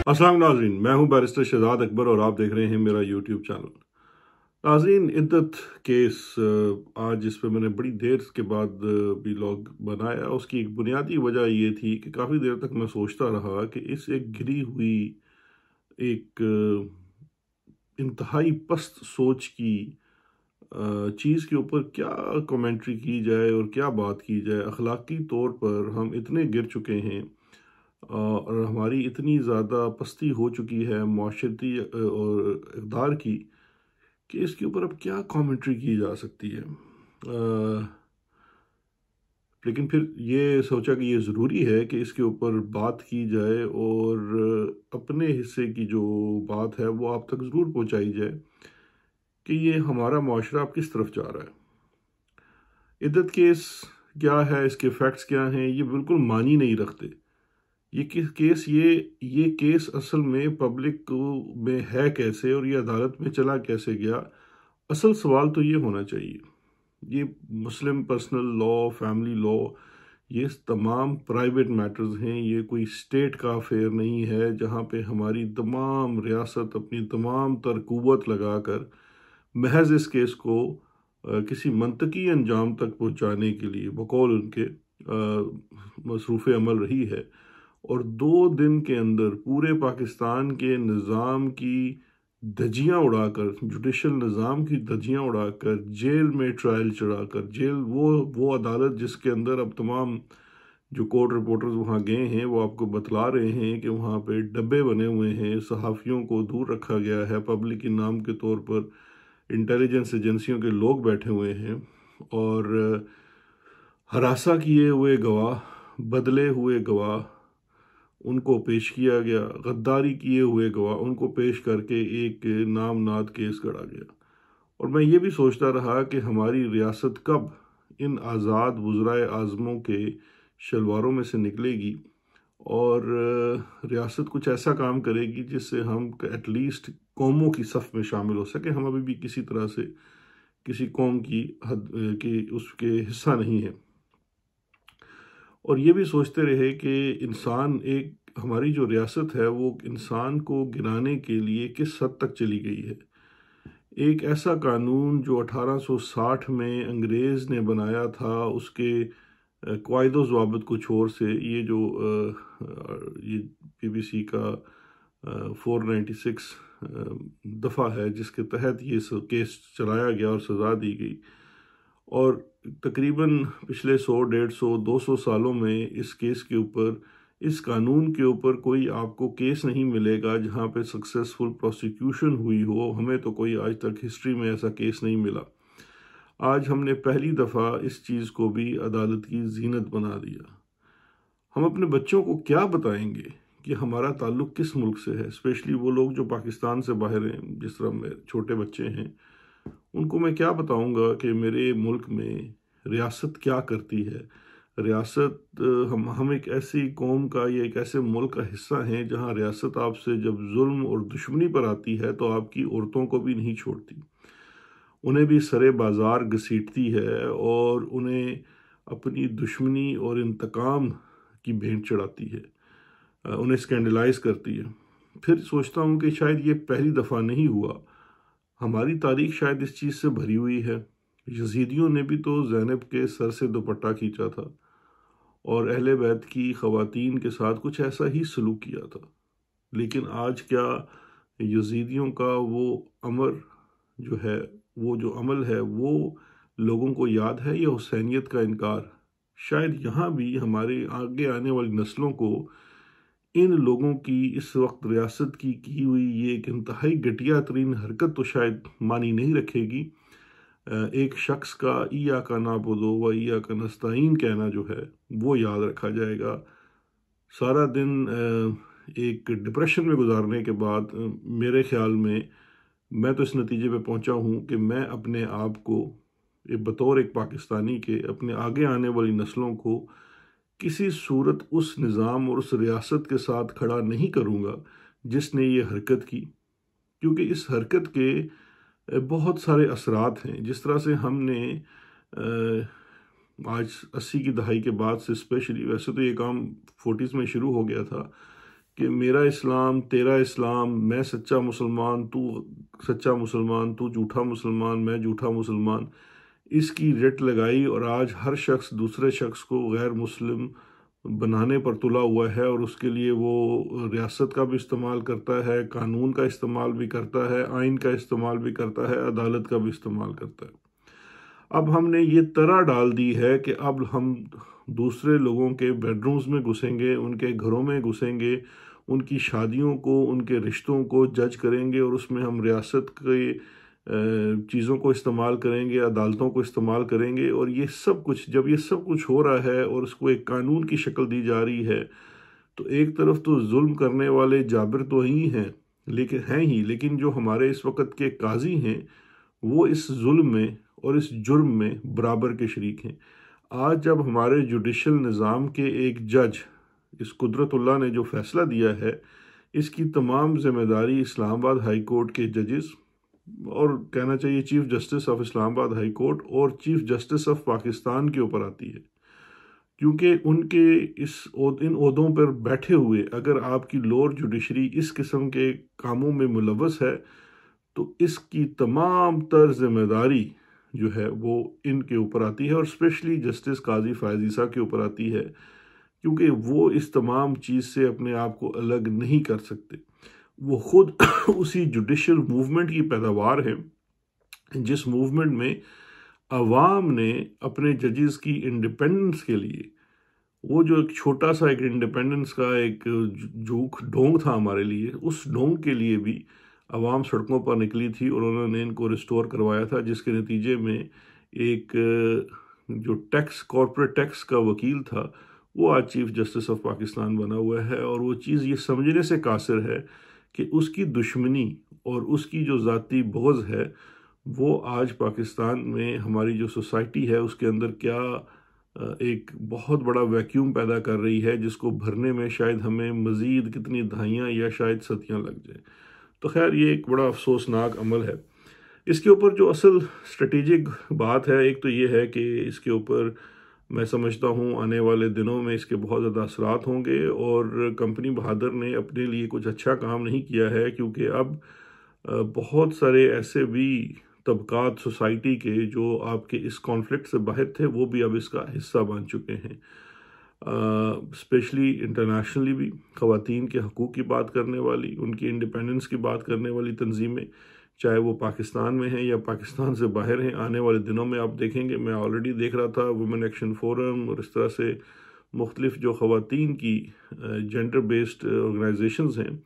अस्सलाम नाज़रीन, मैं हूं बैरिस्टर शहजाद अकबर और आप देख रहे हैं मेरा यूट्यूब चैनल। नाज़रीन, इद्दत केस आज जिस पे मैंने बड़ी देर के बाद व्लॉग बनाया, उसकी एक बुनियादी वजह ये थी कि काफ़ी देर तक मैं सोचता रहा कि इस एक गिरी हुई एक इंतहाई पस्त सोच की चीज़ के ऊपर क्या कमेंट्री की जाए और क्या बात की जाए। अखलाकी तौर पर हम इतने गिर चुके हैं और हमारी इतनी ज़्यादा पस्ती हो चुकी है माशरती और इक़दार की, कि इसके ऊपर अब क्या कमेंट्री की जा सकती है। लेकिन फिर ये सोचा कि ये ज़रूरी है कि इसके ऊपर बात की जाए और अपने हिस्से की जो बात है वो आप तक ज़रूर पहुंचाई जाए कि ये हमारा माशरा अब किस तरफ जा रहा है। इद्दत केस क्या है, इसके फैक्ट्स क्या हैं, ये बिल्कुल मानी नहीं रखते। ये किस केस ये केस असल में पब्लिक में है कैसे और ये अदालत में चला कैसे गया। असल सवाल तो ये होना चाहिए, ये मुस्लिम पर्सनल लॉ, फैमिली लॉ, ये तमाम प्राइवेट मैटर्स हैं। ये कोई स्टेट का अफेयर नहीं है जहाँ पे हमारी तमाम रियासत अपनी तमाम तर कुव्वत लगाकर महज इस केस को किसी मंतकी अंजाम तक पहुँचाने के लिए बकौल उनके मसरूफ़ अमल रही है। और 2 दिन के अंदर पूरे पाकिस्तान के निज़ाम की धज्जियाँ उड़ाकर, जुडिशल निज़ाम की धज्जियाँ उड़ाकर, जेल में ट्रायल चढ़ाकर, जेल वो अदालत जिसके अंदर अब तमाम जो कोर्ट रिपोर्टर्स वहाँ गए हैं वो आपको बतला रहे हैं कि वहाँ पे डब्बे बने हुए हैं, सहाफ़ियों को दूर रखा गया है, पब्लिक इनाम के तौर पर इंटेलिजेंस एजेंसियों के लोग बैठे हुए हैं और हरासा किए हुए गवाह, बदले हुए गवाह उनको पेश किया गया, गद्दारी किए हुए गवाह उनको पेश करके एक नामनाद केस गढ़ा गया। और मैं ये भी सोचता रहा कि हमारी रियासत कब इन आज़ाद वज़राए आज़मों के शलवारों में से निकलेगी और रियासत कुछ ऐसा काम करेगी जिससे हम एटलीस्ट कौमों की सफ़ में शामिल हो सके। हम अभी भी किसी तरह से किसी कौम की हद की उसके हिस्सा नहीं है। और ये भी सोचते रहे कि इंसान एक हमारी जो रियासत है वो इंसान को गिराने के लिए किस हद तक चली गई है। एक ऐसा कानून जो 1860 में अंग्रेज़ ने बनाया था, उसके क़वाइद ज़वाबित कुछ और से ये जो ये BBC का 496 दफ़ा है जिसके तहत ये केस चलाया गया और सज़ा दी गई। और तकरीबन पिछले 100, 150, 200 सालों में इस केस के ऊपर, इस कानून के ऊपर कोई आपको केस नहीं मिलेगा जहाँ पे सक्सेसफुल प्रोसिक्यूशन हुई हो। हमें तो कोई आज तक हिस्ट्री में ऐसा केस नहीं मिला। आज हमने पहली दफ़ा इस चीज़ को भी अदालत की जीनत बना दिया। हम अपने बच्चों को क्या बताएंगे कि हमारा ताल्लुक़ किस मुल्क से है, स्पेशली वो लोग जो पाकिस्तान से बाहर हैं, जिस तरह मेरे छोटे बच्चे हैं। उनको मैं क्या बताऊंगा कि मेरे मुल्क में रियासत क्या करती है। रियासत हम एक ऐसी कौम का या एक ऐसे मुल्क का हिस्सा हैं जहां रियासत आपसे जब जुल्म और दुश्मनी पर आती है तो आपकी औरतों को भी नहीं छोड़ती, उन्हें भी सरे बाजार घसीटती है और उन्हें अपनी दुश्मनी और इंतकाम की भेंट चढ़ाती है, उन्हें स्कैंडलाइज करती है। फिर सोचता हूँ कि शायद ये पहली दफ़ा नहीं हुआ, हमारी तारीख शायद इस चीज़ से भरी हुई है। यजीदियों ने भी तो ज़ैनब के सर से दुपट्टा खींचा था और अहले बैत की ख़वातीन के साथ कुछ ऐसा ही सलूक किया था। लेकिन आज क्या यजीदियों का वो अमर जो है, वो जो अमल है, वो लोगों को याद है या हुसैनियत का इनकार? शायद यहाँ भी हमारे आगे आने वाली नस्लों को इन लोगों की इस वक्त रियासत की हुई ये एक इंतहाई घटिया तरीन हरकत तो शायद मानी नहीं रखेगी। एक शख्स का ईया का नाबुदो व ईया का नस्ताइन कहना जो है वो याद रखा जाएगा। सारा दिन एक डिप्रेशन में गुजारने के बाद मेरे ख्याल में मैं तो इस नतीजे पे पहुंचा हूँ कि मैं अपने आप को बतौर एक पाकिस्तानी के अपने आगे आने वाली नस्लों को किसी सूरत उस निज़ाम और उस रियासत के साथ खड़ा नहीं करूँगा जिसने ये हरकत की, क्योंकि इस हरकत के बहुत सारे असरात हैं। जिस तरह से हमने आज 80 की दहाई के बाद से स्पेशली, वैसे तो ये काम 40s में शुरू हो गया था, कि मेरा इस्लाम, तेरा इस्लाम, मैं सच्चा मुसलमान, तू सच्चा मुसलमान, तू झूठा मुसलमान, मैं झूठा मुसलमान, इसकी रट लगाई और आज हर शख्स दूसरे शख्स को गैर मुस्लिम बनाने पर तुला हुआ है और उसके लिए वो रियासत का भी इस्तेमाल करता है, कानून का इस्तेमाल भी करता है, आइन का इस्तेमाल भी करता है, अदालत का भी इस्तेमाल करता है। अब हमने ये तरह डाल दी है कि अब हम दूसरे लोगों के बेडरूम्स में घुसेंगे, उनके घरों में घुसेंगे, उनकी शादियों को, उनके रिश्तों को जज करेंगे और उसमें हम रियासत के चीज़ों को इस्तेमाल करेंगे, अदालतों को इस्तेमाल करेंगे। और ये सब कुछ, जब ये सब कुछ हो रहा है और उसको एक कानून की शक्ल दी जा रही है, तो एक तरफ तो जुल्म करने वाले जाबिर तो ही हैं, लेकिन जो हमारे इस वक्त के काजी हैं वो इस जुल्म में और इस जुर्म में बराबर के शरीक हैं। आज जब हमारे जुडिशल निज़ाम के एक जज, इस कुदरतुल्लाह ने जो फैसला दिया है, इसकी तमाम जिम्मेदारी इस्लामाबाद हाई कोर्ट के जजेस और कहना चाहिए chief justice of Islamabad high court और चीफ जस्टिस ऑफ पाकिस्तान के ऊपर आती है। क्योंकि उनके इन ओहदों पर बैठे हुए अगर आपकी लोअर जुडिशरी इस किस्म के कामों में मुलव्वस है, तो इसकी तमाम तर जिम्मेदारी जो है वो इनके ऊपर आती है और स्पेशली जस्टिस काजी फायज ईसा के ऊपर आती है, क्योंकि वो इस तमाम चीज़ से अपने आप को अलग नहीं कर सकते। वो खुद उसी जुडिशल मूवमेंट की पैदावार है जिस मूवमेंट में अवाम ने अपने जजेस की इंडिपेंडेंस के लिए, वो जो एक छोटा सा एक इंडिपेंडेंस का एक झूठ ढोंग था हमारे लिए, उस ढोंग के लिए भी अवाम सड़कों पर निकली थी और उन्होंने इनको रिस्टोर करवाया था, जिसके नतीजे में एक जो कॉरपोरेट टैक्स का वकील था, वो आज चीफ जस्टिस ऑफ पाकिस्तान बना हुआ है। और वो चीज़ ये समझने से कासिर है कि उसकी दुश्मनी और उसकी जो ज़ाती बुग़्ज़ है वो आज पाकिस्तान में हमारी जो सोसाइटी है उसके अंदर क्या एक बहुत बड़ा वैक्यूम पैदा कर रही है, जिसको भरने में शायद हमें मज़ीद कितनी दहाइयाँ या शायद सदियाँ लग जाए। तो खैर ये एक बड़ा अफसोसनाक अमल है। इसके ऊपर जो असल स्ट्रेटेजिक बात है, एक तो ये है कि इसके ऊपर मैं समझता हूँ आने वाले दिनों में इसके बहुत ज़्यादा असरात होंगे और कंपनी बहादुर ने अपने लिए कुछ अच्छा काम नहीं किया है, क्योंकि अब बहुत सारे ऐसे भी तबकात सोसाइटी के जो आपके इस कॉन्फ्लिक्ट से बाहर थे वो भी अब इसका हिस्सा बन चुके हैं। स्पेशली इंटरनेशनली भी ख़वातीन के हकूक़ की बात करने वाली, उनकी इंडिपेंडेंस की बात करने वाली तंजीमें, चाहे वो पाकिस्तान में हैं या पाकिस्तान से बाहर हैं, आने वाले दिनों में आप देखेंगे, मैं ऑलरेडी देख रहा था वुमेन एक्शन फोरम और इस तरह से मुख्तलिफ जो ख़वातीन की जेंडर बेस्ड ऑर्गेनाइजेशंस हैं,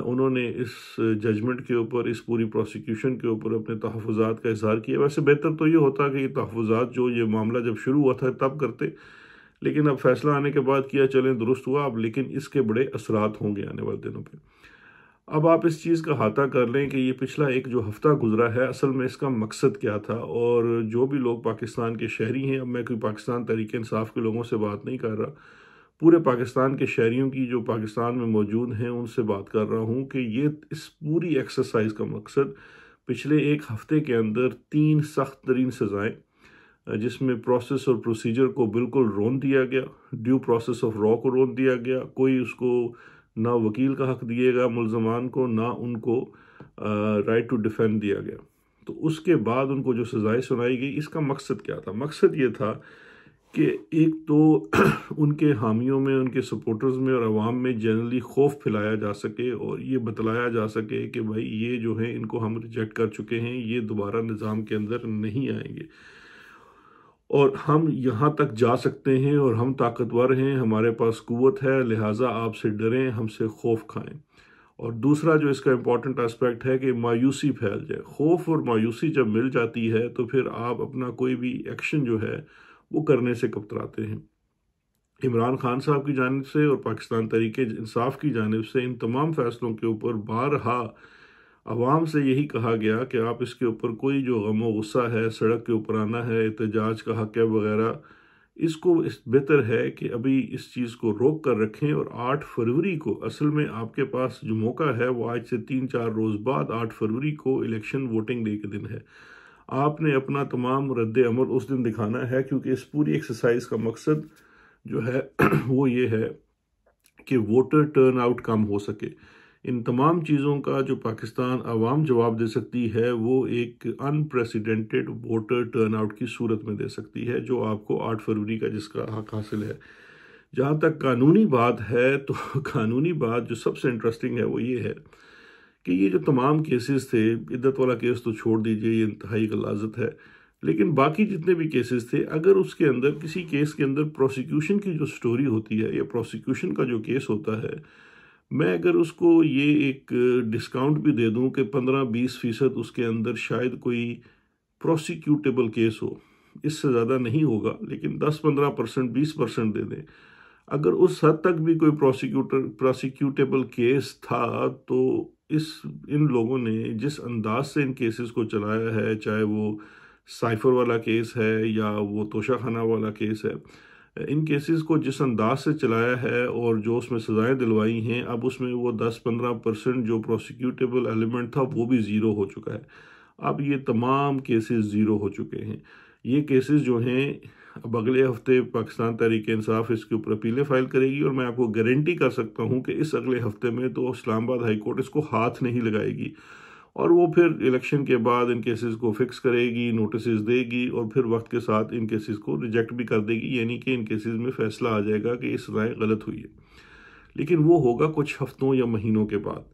उन्होंने इस जजमेंट के ऊपर, इस पूरी प्रोसिक्यूशन के ऊपर अपने तहफ़्फ़ुज़ात का इज़हार किया। वैसे बेहतर तो ये होता कि ये तहफ़्फ़ुज़ात जो ये मामला जब शुरू हुआ था तब करते, लेकिन अब फैसला आने के बाद किया, चलें दुरुस्त हुआ अब, लेकिन इसके बड़े असरात होंगे आने वाले दिनों पे। अब आप इस चीज़ का अहाता कर लें कि ये पिछला एक जो हफ़्ता गुजरा है, असल में इसका मकसद क्या था। और जो भी लोग पाकिस्तान के शहरी हैं, अब मैं कोई पाकिस्तान तहरीक इंसाफ के लोगों से बात नहीं कर रहा, पूरे पाकिस्तान के शहरियों की जो पाकिस्तान में मौजूद हैं उनसे बात कर रहा हूँ कि ये इस पूरी एक्सरसाइज का मकसद पिछले एक हफ़्ते के अंदर 3 सख्त तरीन सज़ाएँ, जिसमें प्रोसेस और प्रोसीजर को बिल्कुल रोन दिया गया, ड्यू प्रोसेस ऑफ लॉ को रोन दिया गया, कोई उसको ना वकील का हक दिएगा मुल्ज़मान को, ना उनको राइट टू डिफेंड दिया गया। तो उसके बाद उनको जो सज़ाएँ सुनाई गई, इसका मकसद क्या था? मकसद ये था कि एक तो उनके हामियों में, उनके सपोर्टर्स में और अवाम में जनरली खौफ फैलाया जा सके और ये बतलाया जा सके कि भाई ये जो है इनको हम रिजेक्ट कर चुके हैं, ये दोबारा निज़ाम के अंदर नहीं आएंगे और हम यहाँ तक जा सकते हैं और हम ताकतवर हैं, हमारे पास कुव्वत है, लिहाजा आपसे डरें, हमसे खौफ खाएं। और दूसरा जो इसका इम्पॉर्टेंट एस्पेक्ट है कि मायूसी फैल जाए। खौफ और मायूसी जब मिल जाती है तो फिर आप अपना कोई भी एक्शन जो है वो करने से कतराते हैं। इमरान खान साहब की जानिब से और पाकिस्तान तहरीक इंसाफ की जानिब से इन तमाम फैसलों के ऊपर बारहा अवाम से यही कहा गया कि आप इसके ऊपर कोई जो गम गुस्सा है, सड़क के ऊपर आना है, एहतजाज का हक है वगैरह, इसको इस बेहतर है कि अभी इस चीज़ को रोक कर रखें। और 8 फरवरी को असल में आपके पास जो मौका है वो आज से 3-4 रोज़ बाद 8 फरवरी को इलेक्शन वोटिंग डे के दिन है। आपने अपना तमाम रद्द अमल उस दिन दिखाना है, क्योंकि इस पूरी एक्सरसाइज का मकसद जो है वो ये है कि वोटर टर्न आउट कम हो सके। इन तमाम चीज़ों का जो पाकिस्तान आवाम जवाब दे सकती है वो एक अनप्रेसिडेंटेड वोटर टर्न आउट की सूरत में दे सकती है, जो आपको 8 फरवरी का जिसका हक हासिल है। जहाँ तक कानूनी बात है तो कानूनी बात जो सबसे इंटरेस्टिंग है वो ये है कि ये जो तमाम केसेस थे, इद्दत वाला केस तो छोड़ दीजिए, ये इंतहाई गलाजत है, लेकिन बाकी जितने भी केसेस थे, अगर उसके अंदर किसी केस के अंदर प्रोसिक्यूशन की जो स्टोरी होती है या प्रोसिक्यूशन का जो केस होता है, मैं अगर उसको ये एक डिस्काउंट भी दे दूं कि 15-20% उसके अंदर शायद कोई प्रोसिक्यूटेबल केस हो, इससे ज़्यादा नहीं होगा, लेकिन 10-15%, 20% दे दें, अगर उस हद तक भी कोई प्रोसिक्यूटेबल केस था, तो इस इन लोगों ने जिस अंदाज से इन केसेस को चलाया है, चाहे वो साइफर वाला केस है या वो तोशाखाना वाला केस है, इन केसेस को जिस अंदाज से चलाया है और जो उसमें सज़ाएं दिलवाई हैं, अब उसमें वो 10-15% जो प्रोसिक्यूटेबल एलिमेंट था वो भी ज़ीरो हो चुका है। अब ये तमाम केसेस ज़ीरो हो चुके हैं। ये केसेस जो हैं, अब अगले हफ्ते पाकिस्तान तहरीक इंसाफ इसके ऊपर अपीलें फाइल करेगी और मैं आपको गारंटी कर सकता हूँ कि इस अगले हफ्ते में तो इस्लामाबाद हाई कोर्ट इसको हाथ नहीं लगाएगी और वो फिर इलेक्शन के बाद इन केसेस को फिक्स करेगी, नोटिस देगी और फिर वक्त के साथ इन केसेस को रिजेक्ट भी कर देगी, यानी कि इन केसेस में फैसला आ जाएगा कि इस राय गलत हुई है। लेकिन वो होगा कुछ हफ्तों या महीनों के बाद,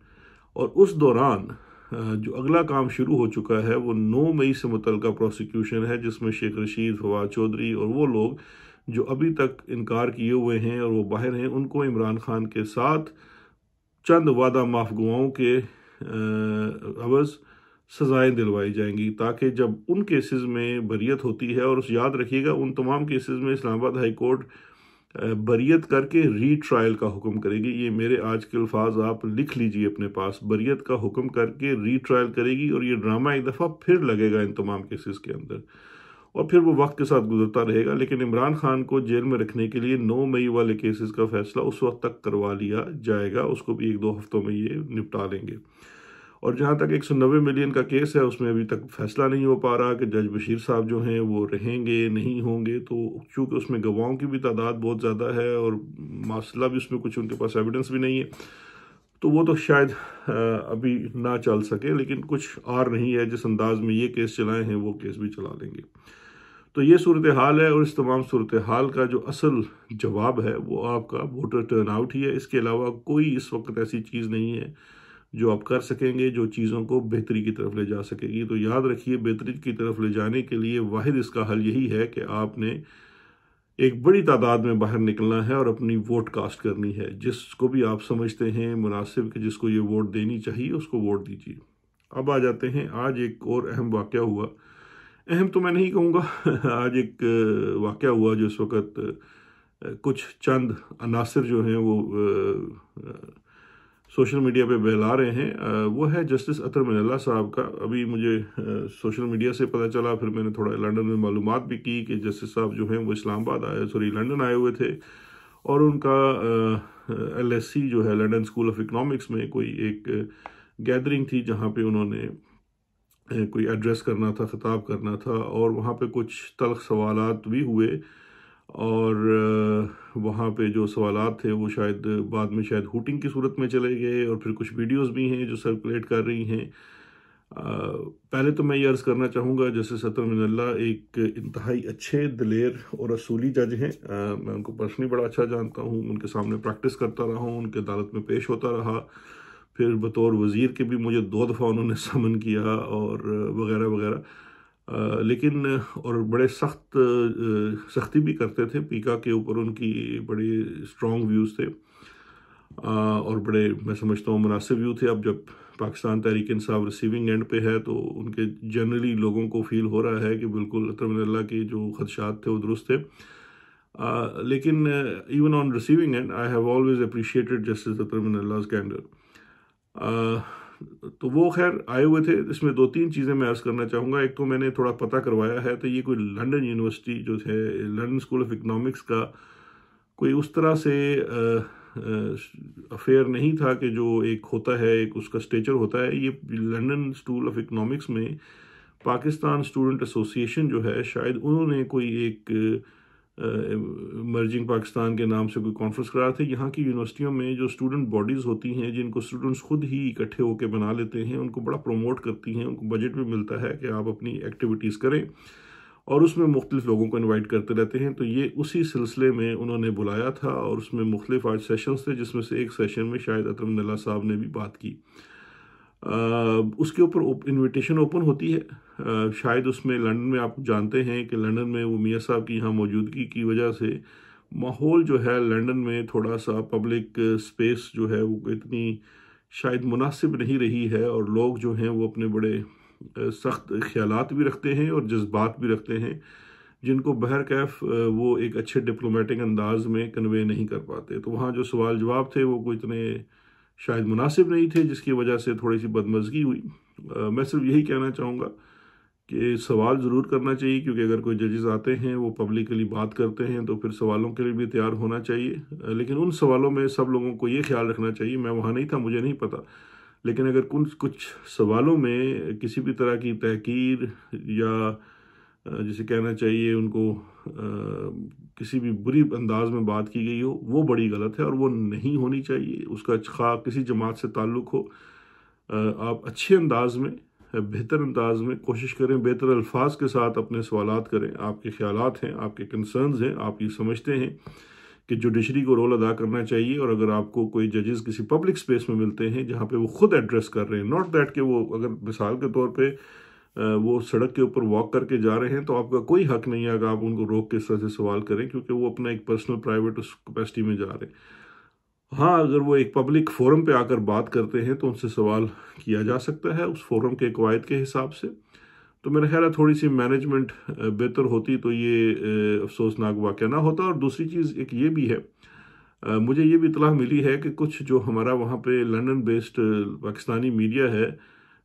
और उस दौरान जो अगला काम शुरू हो चुका है वो 9 मई से मुतल्लिका प्रोसिक्यूशन है, जिसमें शेख रशीद, फवाद चौधरी और वो लोग जो अभी तक इनकार किए हुए हैं और वो बाहर हैं, उनको इमरान खान के साथ चंद वादा माफगुओं के अवज़ सज़ाएं दिलवाई जाएंगी, ताकि जब उन केसेस में बरियत होती है, और उस याद रखिएगा उन तमाम केसेस में इस्लामाबाद हाई कोर्ट बरियत करके रीट्रायल का हुक्म करेगी। ये मेरे आज के अल्फाज आप लिख लीजिए अपने पास, बरियत का हुक्म करके रीट्रायल करेगी, और ये ड्रामा एक दफ़ा फिर लगेगा इन तमाम केसेस के अंदर, और फिर वो वक्त के साथ गुजरता रहेगा। लेकिन इमरान खान को जेल में रखने के लिए 9 मई वाले केसेस का फैसला उस वक्त तक करवा लिया जाएगा, उसको भी 1-2 हफ्तों में ये निपटा लेंगे। और जहाँ तक 190 मिलियन का केस है, उसमें अभी तक फैसला नहीं हो पा रहा कि जज बशीर साहब जो हैं वो रहेंगे नहीं होंगे, तो चूँकि उसमें गवाहों की भी तादाद बहुत ज़्यादा है और मसला भी उसमें कुछ उनके पास एविडेंस भी नहीं है, तो वो तो शायद अभी ना चल सके, लेकिन कुछ और नहीं है, जिस अंदाज में ये केस चलाए हैं वो केस भी चला लेंगे। तो ये सूरत हाल है, और इस तमाम सूरत हाल का जो असल जवाब है वो आपका वोटर टर्न आउट ही है। इसके अलावा कोई इस वक्त ऐसी चीज़ नहीं है जो आप कर सकेंगे जो चीज़ों को बेहतरी की तरफ ले जा सकेगी। तो याद रखिए, बेहतरी की तरफ ले जाने के लिए वाहिद इसका हल यही है कि आपने एक बड़ी तादाद में बाहर निकलना है और अपनी वोट कास्ट करनी है। जिसको भी आप समझते हैं मुनासिब कि जिसको ये वोट देनी चाहिए, उसको वोट दीजिए। अब आ जाते हैं, आज एक और अहम वाक़या हुआ। अहम तो मैं नहीं कहूँगा आज एक वाक़या हुआ जो इस वक्त कुछ चंद अनासर जो हैं वो सोशल मीडिया पे बहला रहे हैं। वो है जस्टिस अतर मिनल्ला साहब का। अभी मुझे सोशल मीडिया से पता चला, फिर मैंने थोड़ा लंदन में मालूमात भी की कि जस्टिस साहब जो हैं वो लंदन आए हुए थे, और उनका LSE जो है, लंदन स्कूल ऑफ इकनॉमिक्स में कोई एक गैदरिंग थी जहाँ पे उन्होंने कोई एड्रेस करना था, खिताब करना था, और वहाँ पे कुछ तल्ख सवालात भी हुए, और वहाँ पे जो सवालात थे वो शायद बाद में शायद हूटिंग की सूरत में चले गए, और फिर कुछ वीडियोस भी हैं जो सर्कुलेट कर रही हैं। पहले तो मैं ये अर्ज़ करना चाहूँगा, जस्टिस अतर मिनल्ला एक इंतहाई अच्छे, दिलेर और असूली जज हैं। मैं उनको पर्सनली बड़ा अच्छा जानता हूँ, उनके सामने प्रैक्टिस करता रहा हूँ, उनके अदालत में पेश होता रहा, फिर बतौर वज़ीर के भी मुझे 2 दफ़ा उन्होंने समन किया और वगैरह वगैरह। लेकिन और बड़े सख्ती भी करते थे, पीका के ऊपर उनकी बड़े स्ट्रॉन्ग व्यूज़ थे, और बड़े मैं समझता हूँ मुनासिब व्यू थे। अब जब पाकिस्तान तहरीक इंसाफ रिसीविंग एंड पे है, तो उनके जनरली लोगों को फील हो रहा है कि बिल्कुल अतर मिनल्ला के जो खदशात थे वो दुरुस्त थे। लेकिन even on receiving end I have always appreciated justice Athar Minallah candour. तो वो खैर आए हुए थे। इसमें 2-3 चीज़ें मैं अर्ज़ करना चाहूँगा। एक तो मैंने थोड़ा पता करवाया है, तो ये कोई लंदन यूनिवर्सिटी जो है, लंदन स्कूल ऑफ इकनॉमिक्स का कोई उस तरह से अफेयर नहीं था कि जो एक होता है, एक उसका स्टेचर होता है। ये लंदन स्कूल ऑफ इकनॉमिक्स में पाकिस्तान स्टूडेंट एसोसिएशन जो है, शायद उन्होंने कोई एक इमर्जिंग पाकिस्तान के नाम से कोई कॉन्फ्रेंस करा थे। यहाँ की यूनिवर्सिटियों में जो स्टूडेंट बॉडीज़ होती हैं, जिनको स्टूडेंट्स खुद ही इकट्ठे होकर बना लेते हैं, उनको बड़ा प्रमोट करती हैं, उनको बजट में मिलता है कि आप अपनी एक्टिविटीज़ करें और उसमें मुख्तलिफ लोगों को इनवाइट करते रहते हैं। तो ये उसी सिलसिले में उन्होंने बुलाया था और उसमें मुख्तलिफ आज सेशंस थे, जिसमें से एक सेशन में शायद अतरम नल्ला साहब ने भी बात की। उसके ऊपर इनविटेशन ओपन होती है। शायद उसमें लंदन में आप जानते हैं कि लंदन में वो मियाँ साहब की यहाँ मौजूदगी की वजह से माहौल जो है लंदन में थोड़ा सा पब्लिक स्पेस जो है वो इतनी शायद मुनासिब नहीं रही है, और लोग जो हैं वो अपने बड़े सख्त ख्यालात भी रखते हैं और जज्बात भी रखते हैं, जिनको बहरकैफ वो एक अच्छे डिप्लोमेटिक अंदाज में कन्वे नहीं कर पाते। तो वहाँ जो सवाल जवाब थे वो कोई इतने शायद मुनासिब नहीं थे, जिसकी वजह से थोड़ी सी बदमज़गी हुई। मैं सिर्फ यही कहना चाहूँगा कि सवाल ज़रूर करना चाहिए, क्योंकि अगर कोई जजेस आते हैं वो पब्लिकली बात करते हैं तो फिर सवालों के लिए भी तैयार होना चाहिए। लेकिन उन सवालों में सब लोगों को ये ख्याल रखना चाहिए, मैं वहाँ नहीं था, मुझे नहीं पता, लेकिन अगर कुछ कुछ सवालों में किसी भी तरह की तहकीर या जिसे कहना चाहिए उनको किसी भी बुरी अंदाज में बात की गई हो, वो बड़ी गलत है और वो नहीं होनी चाहिए। उसका खा किसी जमात से ताल्लुक़ हो, आप अच्छे अंदाज में, बेहतर अंदाज में कोशिश करें, बेहतर अल्फाज के साथ अपने सवालात करें। आपके ख्यालात हैं, आपके कंसर्न्स हैं, आप ये समझते हैं कि जुडिशरी को रोल अदा करना चाहिए, और अगर आपको कोई जजेस किसी पब्लिक स्पेस में मिलते हैं जहाँ पे वो खुद एड्रेस कर रहे हैं, नॉट दैट कि वो अगर मिसाल के तौर पे वो सड़क के ऊपर वॉक करके जा रहे हैं, तो आपका कोई हक नहीं है कि आप उनको रोक के इस तरह से सवाल करें, क्योंकि वो अपना एक पर्सनल प्राइवेट उस कैपेसिटी में जा रहे हैं। हाँ, अगर वो एक पब्लिक फोरम पे आकर बात करते हैं तो उनसे सवाल किया जा सकता है उस फोरम के कवायद के हिसाब से। तो मेरा ख्याल है थोड़ी सी मैनेजमेंट बेहतर होती तो ये अफसोसनाक वाक़या ना होता। और दूसरी चीज़ एक ये भी है, मुझे ये भी इत्तला मिली है कि कुछ जो हमारा वहाँ पे लंदन बेस्ड पाकिस्तानी मीडिया है,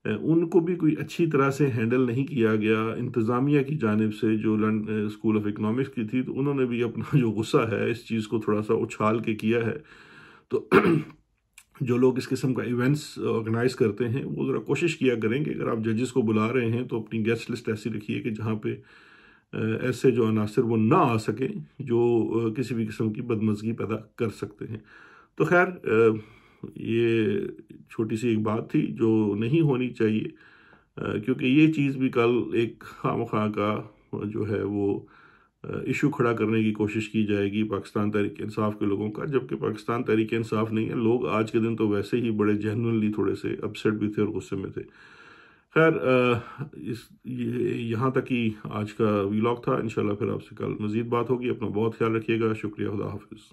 उनको भी कोई अच्छी तरह से हैंडल नहीं किया गया इंतज़ामिया की जानिब से, जो स्कूल ऑफ इकनॉमिक्स की थी। तो उन्होंने भी अपना जो गुस्सा है इस चीज़ को थोड़ा सा उछाल के किया है। तो जो लोग इस किस्म का इवेंट्स ऑर्गेनाइज करते हैं वो ज़रा कोशिश किया करें कि अगर आप जजेस को बुला रहे हैं तो अपनी गेस्ट लिस्ट ऐसी रखिए कि जहाँ पे ऐसे जो अनासर वो ना आ सकें जो किसी भी किस्म की बदमज़गी पैदा कर सकते हैं। तो खैर, ये छोटी सी एक बात थी जो नहीं होनी चाहिए, क्योंकि ये चीज़ भी कल एक खामखा का जो है वो इशू खड़ा करने की कोशिश की जाएगी पाकिस्तान तहरीक इंसाफ के लोगों का, जबकि पाकिस्तान तहरीक इंसाफ नहीं है। लोग आज के दिन तो वैसे ही बड़े जेन्युइनली थोड़े से अपसेट भी थे और गुस्से में थे। खैर, ये यहाँ तक ही आज का व्लॉग था। इंशाल्लाह फिर आपसे कल मज़ीद बात होगी। अपना बहुत ख्याल रखिएगा। शुक्रिया। खुदा हाफिज़।